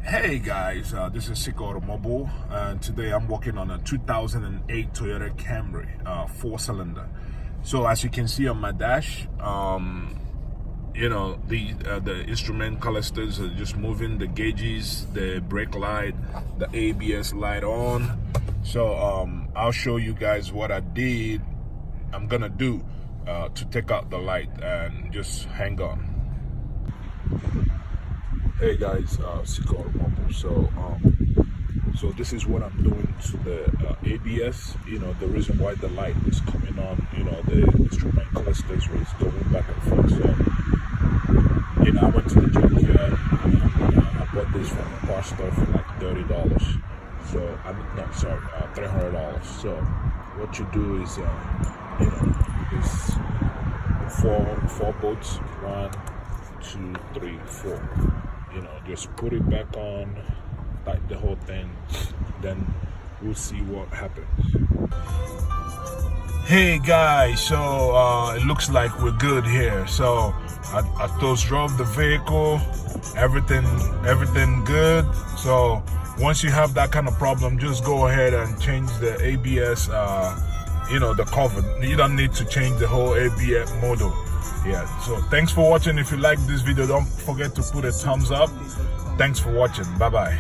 Hey guys, this is Siko Automobile, and today I'm working on a 2008 Toyota Camry, 4-cylinder. So as you can see on my dash, the instrument clusters are just moving, the gauges, the brake light, the ABS light on. So I'll show you guys what I'm gonna do to take out the light, and just hang on. Hey guys, Siko Automobile. So this is what I'm doing to the ABS. The reason why the light is coming on. The instrument clusters is going back and forth. So I went to the junkyard. I bought this from a car store for like $30. So $300. So what you do is is four bolts. 1, 2, 3, 4. Just put it back on, like the whole thing, then we'll see what happens. Hey guys, so it looks like we're good here. So I toast drove the vehicle, everything good. So once you have that kind of problem, just go ahead and change the ABS, the cover. You don't need to change the whole ABS model. Yeah, so thanks for watching. If you like this video, don't forget to put a thumbs up. Thanks for watching. Bye bye.